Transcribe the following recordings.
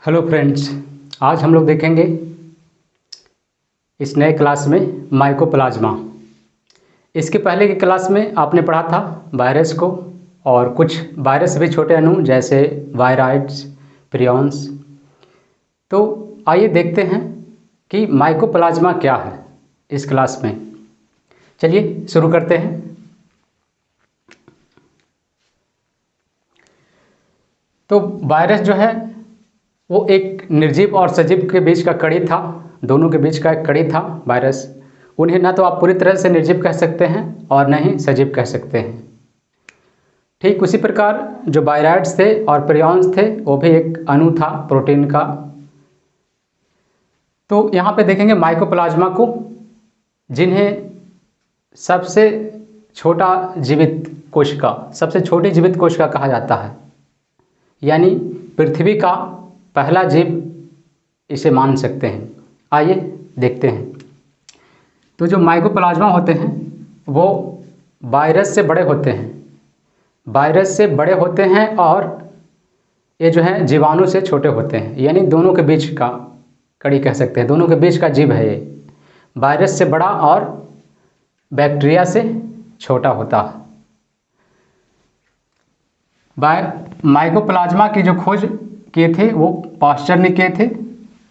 Hello friends, आज हम लोग देखेंगे इस नए क्लास में माइकोप्लाज्मा। इसके पहले की क्लास में आपने पढ़ा था वायरस को और कुछ वायरस भी छोटे अणु जैसे वायराइड्स, प्रियॉन्स। तो आइए देखते हैं कि माइकोप्लाज्मा क्या है इस क्लास में। चलिए शुरू करते हैं। तो वायरस जो है वो एक निर्जीव और सजीव के बीच का कड़ी था, दोनों के बीच का एक कड़ी था वायरस। उन्हें ना तो आप पूरी तरह से निर्जीव कह सकते हैं और न ही सजीव कह सकते हैं। ठीक उसी प्रकार जो वायराइड्स थे और प्रियॉन्स थे वो भी एक अणु था प्रोटीन का। तो यहाँ पे देखेंगे माइकोप्लाज्मा को, जिन्हें सबसे छोटा जीवित कोशिका, सबसे छोटी जीवित कोशिका कहा जाता है, यानी पृथ्वी का पहला जीव इसे मान सकते हैं। आइए देखते हैं। तो जो माइकोप्लाज्मा होते हैं वो वायरस से बड़े होते हैं, वायरस से बड़े होते हैं और ये जो है जीवाणु से छोटे होते हैं, यानी दोनों के बीच का कड़ी कह सकते हैं, दोनों के बीच का जीव है ये। वायरस से बड़ा और बैक्टीरिया से छोटा होता है। माइकोप्लाज्मा की जो खोज किए थे वो पास्चर ने किए थे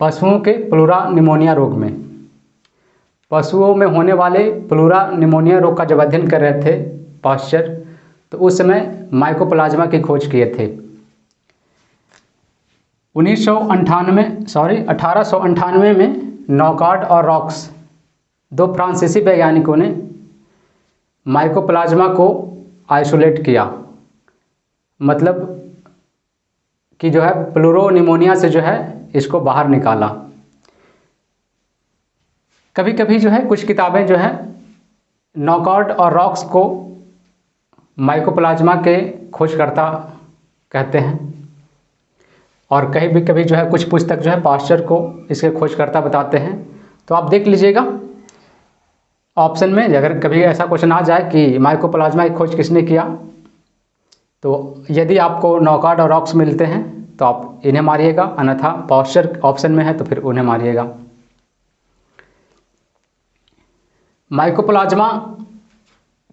पशुओं के प्लूरा निमोनिया रोग में। पशुओं में होने वाले प्लूरा निमोनिया रोग का जब अध्ययन कर रहे थे पास्चर, तो उस समय माइकोप्लाज्मा की खोज किए थे। 1898 में नॉकार्ड और रॉक्स, दो फ्रांसीसी वैज्ञानिकों ने माइकोप्लाज्मा को आइसोलेट किया, मतलब कि जो है प्लूरोनिमोनिया से जो है इसको बाहर निकाला। कभी कभी जो है कुछ किताबें जो है नॉकार्ड और रॉक्स को माइकोप्लाज्मा के खोजकर्ता कहते हैं, और कहीं भी कभी जो है कुछ पुस्तक जो है पास्चर को इसके खोजकर्ता बताते हैं। तो आप देख लीजिएगा ऑप्शन में, अगर कभी ऐसा क्वेश्चन आ जाए कि माइकोप्लाज्मा की खोज किसने किया, तो यदि आपको नॉकार्ड और रॉक्स मिलते हैं तो आप इन्हें मारिएगा, अन्यथा पास्चर ऑप्शन में है तो फिर उन्हें मारिएगा। माइकोप्लाज्मा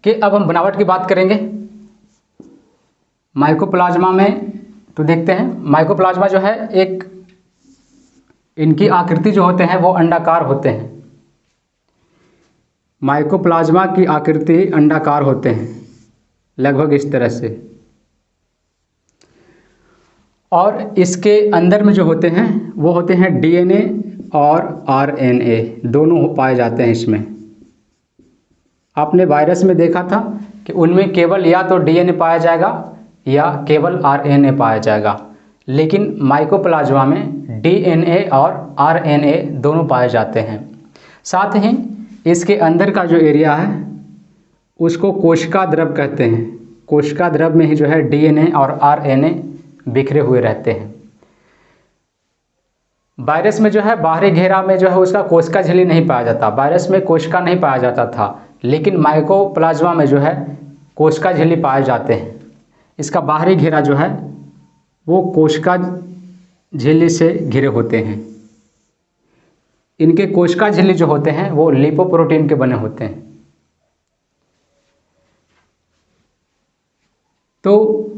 के अब हम बनावट की बात करेंगे। माइकोप्लाज्मा में तो देखते हैं, माइकोप्लाज्मा जो है एक, इनकी आकृति जो होते हैं वो अंडाकार होते हैं। माइकोप्लाज्मा की आकृति अंडाकार होते हैं, लगभग इस तरह से। और इसके अंदर में जो होते हैं वो होते हैं डीएनए और आरएनए, दोनों पाए जाते हैं इसमें। आपने वायरस में देखा था कि उनमें केवल या तो डीएनए पाया जाएगा या केवल आरएनए पाया जाएगा, लेकिन माइकोप्लाज्मा में डीएनए और आरएनए दोनों पाए जाते हैं। साथ ही इसके अंदर का जो एरिया है उसको कोशिका द्रव कहते हैं। कोशिका द्रव में ही जो है डीएनए और आरएनए बिखरे हुए रहते हैं। वायरस में जो है बाहरी घेरा में जो है उसका कोशिका झिल्ली नहीं पाया जाता, वायरस में कोशिका नहीं पाया जाता था, लेकिन माइकोप्लाज्मा में जो है कोशिका झिल्ली पाए जाते हैं। इसका बाहरी घेरा जो है वो कोशिका झिल्ली से घिरे होते हैं। इनके कोशिका झिल्ली जो होते हैं वो लिपोप्रोटीन के बने होते हैं। तो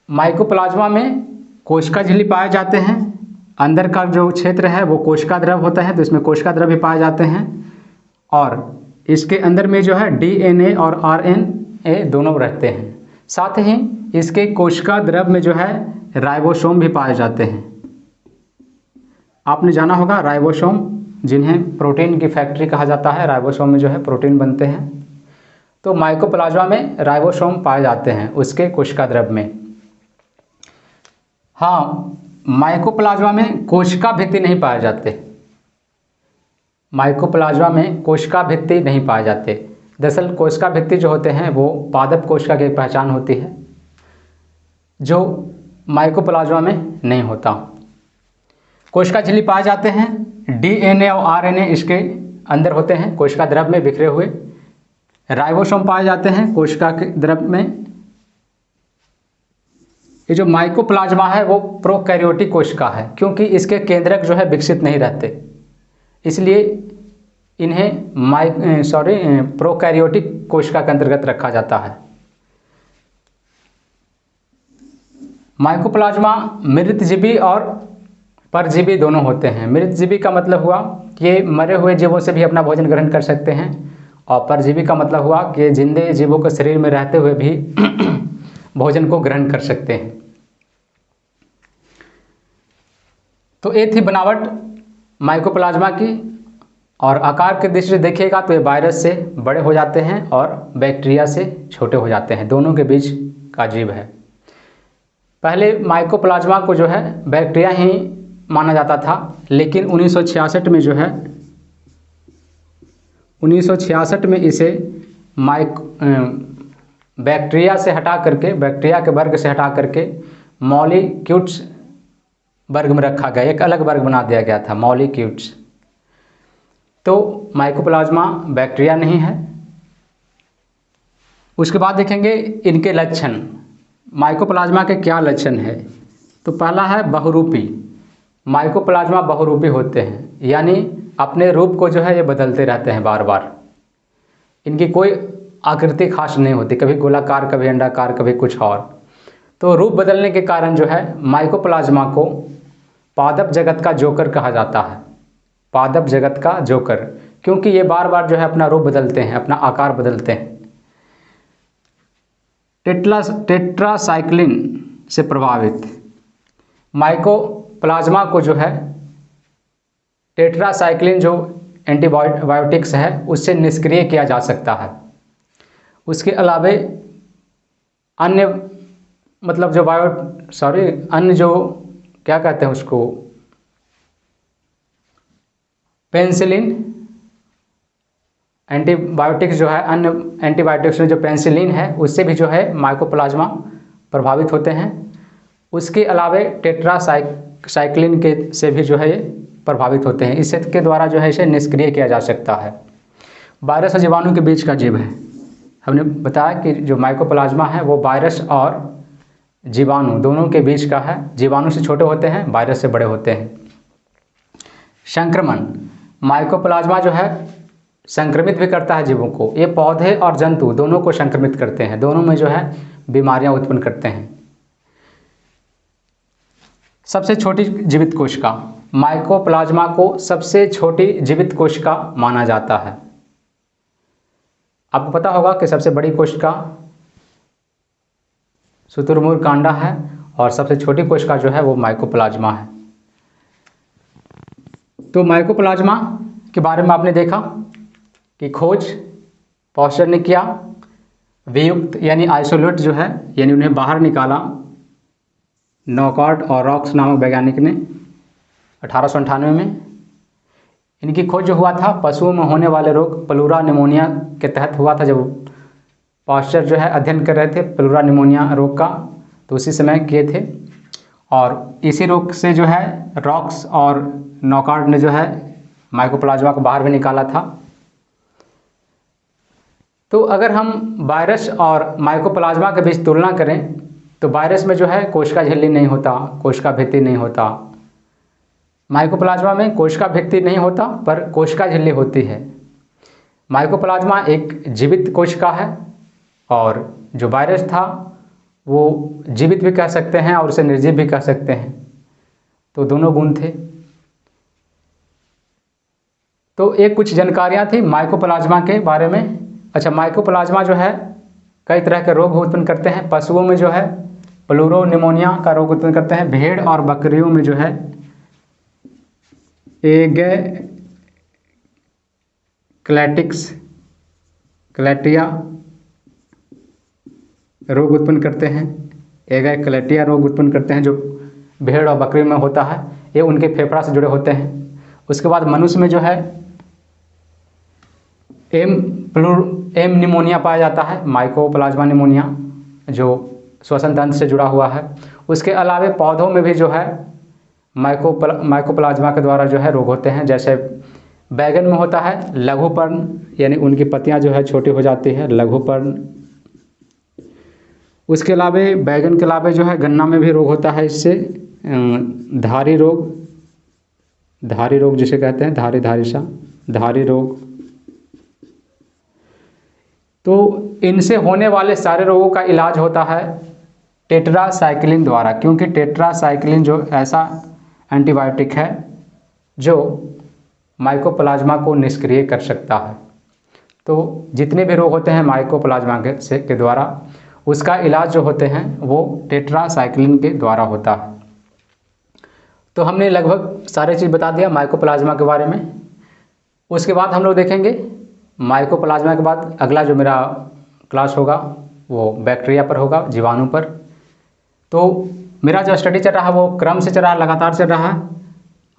माइकोप्लाज्मा में कोशिका झिल्ली पाए जाते हैं, अंदर का जो क्षेत्र है वो कोशिका द्रव होता है, तो इसमें कोशिका द्रव भी पाए जाते हैं। और इसके अंदर में जो है डीएनए और आरएनए दोनों रहते हैं। साथ ही इसके कोशिका द्रव में जो है राइबोसोम भी पाए जाते हैं। आपने जाना होगा राइबोसोम, जिन्हें प्रोटीन की फैक्ट्री कहा जाता है, राइबोसोम में जो है प्रोटीन बनते हैं। तो माइकोप्लाज्मा में राइबोसोम पाए जाते हैं उसके कोशिका द्रव में। हाँ, माइकोप्लाज्मा में कोशिका भित्ति नहीं पाए जाते, माइकोप्लाज्मा में कोशिका भित्ति नहीं पाए जाते। दरअसल कोशिका भित्ति जो होते हैं वो पादप कोशिका की पहचान होती है, जो माइकोप्लाज्मा में नहीं होता। कोशिका झिल्ली पाए जाते हैं, डीएनए और आरएनए इसके अंदर होते हैं कोशिका द्रव में बिखरे हुए। राइबोसोम पाए जाते हैं कोशिका के द्रव में। ये जो माइकोप्लाज्मा है वो प्रोकैरियोटिक कोशिका है, क्योंकि इसके केंद्रक जो है विकसित नहीं रहते, इसलिए इन्हें प्रोकैरियोटिक कोशिका के अंतर्गत रखा जाता है। माइकोप्लाज्मा मृतजीवी और परजीवी दोनों होते हैं। मृतजीवी का मतलब हुआ कि ये मरे हुए जीवों से भी अपना भोजन ग्रहण कर सकते हैं, और परजीवी का मतलब हुआ कि जिंदे जीवों के शरीर में रहते हुए भी भोजन को ग्रहण कर सकते हैं। तो ये थी बनावट माइकोप्लाज्मा की, और आकार की दृष्टि से देखिएगा तो ये वायरस से बड़े हो जाते हैं और बैक्टीरिया से छोटे हो जाते हैं, दोनों के बीच का जीव है। पहले माइकोप्लाज्मा को जो है बैक्टीरिया ही माना जाता था, लेकिन 1966 में जो है 1966 में इसे बैक्टीरिया से हटा करके, बैक्टीरिया के वर्ग से हटा करके मॉलिक्यूट्स वर्ग में रखा गया, एक अलग वर्ग बना दिया गया था, मॉलिक्यूट्स। तो माइकोप्लाज्मा बैक्टीरिया नहीं है। उसके बाद देखेंगे इनके लक्षण, माइकोप्लाज्मा के क्या लक्षण है। तो पहला है बहुरूपी। माइकोप्लाज्मा बहुरूपी होते हैं, यानी अपने रूप को जो है ये बदलते रहते हैं बार बार। इनकी कोई आकृति खास नहीं होती, कभी गोलाकार, कभी अंडाकार, कभी कुछ और। तो रूप बदलने के कारण जो है माइकोप्लाज्मा को पादप जगत का जोकर कहा जाता है, पादप जगत का जोकर, क्योंकि ये बार बार जो है अपना रूप बदलते हैं, अपना आकार बदलते हैं। टेट्रासाइक्लिन से प्रभावित माइकोप्लाज्मा को जो है टेट्रासाइक्लिन जो एंटीबायोटिक्स है उससे निष्क्रिय किया जा सकता है। उसके अलावे अन्य मतलब जो अन्य जो क्या कहते हैं उसको, पेनिसिलिन एंटीबायोटिक्स जो है, अन्य एंटीबायोटिक्स में जो पेनिसिलिन है उससे भी जो है माइकोप्लाज्मा प्रभावित होते हैं। उसके अलावे टेट्रासाइक्लिन के से भी जो है ये प्रभावित होते हैं, इसके द्वारा जो है इसे निष्क्रिय किया जा सकता है। वायरस और जीवाणु के बीच का जीव है। हमने बताया कि जो माइकोप्लाज्मा है वो वायरस और जीवाणु दोनों के बीच का है, जीवाणु से छोटे होते हैं, वायरस से बड़े होते हैं। संक्रमण, माइकोप्लाज्मा जो है संक्रमित भी करता है जीवों को, ये पौधे और जंतु दोनों को संक्रमित करते हैं, दोनों में जो है बीमारियां उत्पन्न करते हैं। सबसे छोटी जीवित कोशिका, माइकोप्लाज्मा को सबसे छोटी जीवित कोशिका माना जाता है। आपको पता होगा कि सबसे बड़ी कोशिका शुतुरमुर्ग कांडा है और सबसे छोटी कोशिका जो है वो माइकोप्लाज्मा है। तो माइकोप्लाज्मा के बारे में आपने देखा कि खोज पॉस्चर ने किया, वियुक्त यानी आइसोलेट जो है, यानी उन्हें बाहर निकाला नॉकआउट और रॉक्स नामक वैज्ञानिक ने 1898 में। इनकी खोज जो हुआ था पशुओं में होने वाले रोग प्लूरा निमोनिया के तहत हुआ था, जब पॉस्चर जो है अध्ययन कर रहे थे प्लूरा निमोनिया रोग का, तो उसी समय किए थे। और इसी रोग से जो है रॉक्स और नॉकआउट ने जो है माइकोप्लाज्मा को बाहर भी निकाला था। तो अगर हम वायरस और माइकोप्लाज्मा के बीच तुलना करें तो वायरस में जो है कोशिका झिल्ली नहीं होता, कोशिका भित्ति नहीं होता। माइकोप्लाज्मा में कोशिका भित्ति नहीं होता पर कोशिका झिल्ली होती है। माइकोप्लाज्मा एक जीवित कोशिका है और जो वायरस था वो जीवित भी कह सकते हैं और उसे निर्जीव भी कह सकते हैं, तो दोनों गुण थे। तो एक कुछ जानकारियां थी माइकोप्लाज्मा के बारे में। अच्छा, माइकोप्लाज्मा जो है कई तरह के रोग उत्पन्न करते हैं। पशुओं में जो है प्लूरो निमोनिया का रोग उत्पन्न करते हैं, भेड़ और बकरियों में जो है क्लैटिया रोग उत्पन्न करते हैं, क्लैटिया रोग उत्पन्न करते हैं जो भेड़ और बकरी में होता है, ये उनके फेफड़ा से जुड़े होते हैं। उसके बाद मनुष्य में जो है एम निमोनिया पाया जाता है, माइकोप्लाज्मा निमोनिया, जो श्वसन तंत्र से जुड़ा हुआ है। उसके अलावे पौधों में भी जो है माइकोप्लाज्मा के द्वारा जो है रोग होते हैं। जैसे बैगन में होता है लघुपर्ण, यानी उनकी पत्तियां जो है छोटी हो जाती है, लघुपर्ण। उसके अलावे बैगन के अलावे जो है गन्ना में भी रोग होता है इससे, धारी रोग जिसे कहते हैं, धारी रोग। तो इनसे होने वाले सारे रोगों का इलाज होता है टेट्रासाइक्लिन द्वारा, क्योंकि टेट्रासाइक्लिन जो ऐसा एंटीबायोटिक है जो माइकोप्लाज्मा को निष्क्रिय कर सकता है। तो जितने भी रोग होते हैं माइकोप्लाज्मा के द्वारा, उसका इलाज जो होते हैं वो टेट्रासाइक्लिन के द्वारा होता है। तो हमने लगभग सारे चीज़ बता दिया माइकोप्लाज्मा के बारे में। उसके बाद हम लोग देखेंगे माइकोप्लाज्मा के बाद अगला जो मेरा क्लास होगा वो बैक्टीरिया पर होगा, जीवाणु पर। तो मेरा जो स्टडी चल रहा है वो क्रम से चल रहा है, लगातार चल रहा है।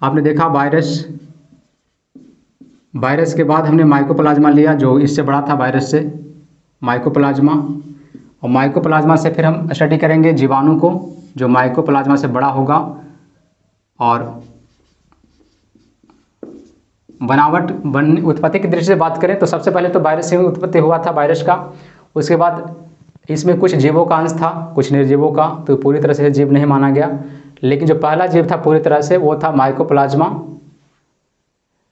आपने देखा वायरस के बाद हमने माइकोप्लाज्मा लिया जो इससे बड़ा था वायरस से, माइकोप्लाज्मा। और माइकोप्लाज्मा से फिर हम स्टडी करेंगे जीवाणु को जो माइकोप्लाज्मा से बड़ा होगा। और उत्पत्ति की दृष्टि से बात करें तो सबसे पहले तो वायरस से उत्पत्ति हुआ था वायरस का। उसके बाद इसमें कुछ जीवों का अंश था, कुछ निर्जीवों का, तो पूरी तरह से जीव नहीं माना गया। लेकिन जो पहला जीव था पूरी तरह से वो था माइकोप्लाज्मा।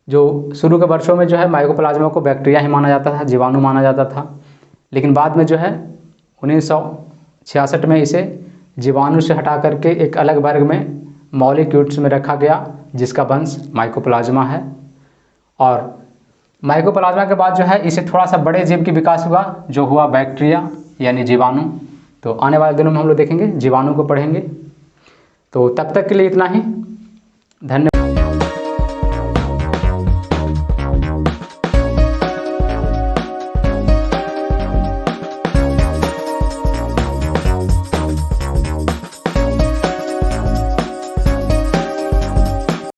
जो शुरू के वर्षों में जो है माइकोप्लाज्मा को बैक्टीरिया ही माना जाता था, जीवाणु माना जाता था। लेकिन बाद में जो है 1966 में इसे जीवाणु से हटा करके एक अलग वर्ग में मॉलिक्यूल्स में रखा गया जिसका वंश माइकोप्लाज्मा है। और माइकोप्लाज्मा के बाद जो है इसे थोड़ा सा बड़े जीव की विकास हुआ जो हुआ बैक्टीरिया यानी जीवाणु। तो आने वाले दिनों में हम लोग देखेंगे जीवाणु को पढ़ेंगे। तो तब तक के लिए इतना ही, धन्यवाद।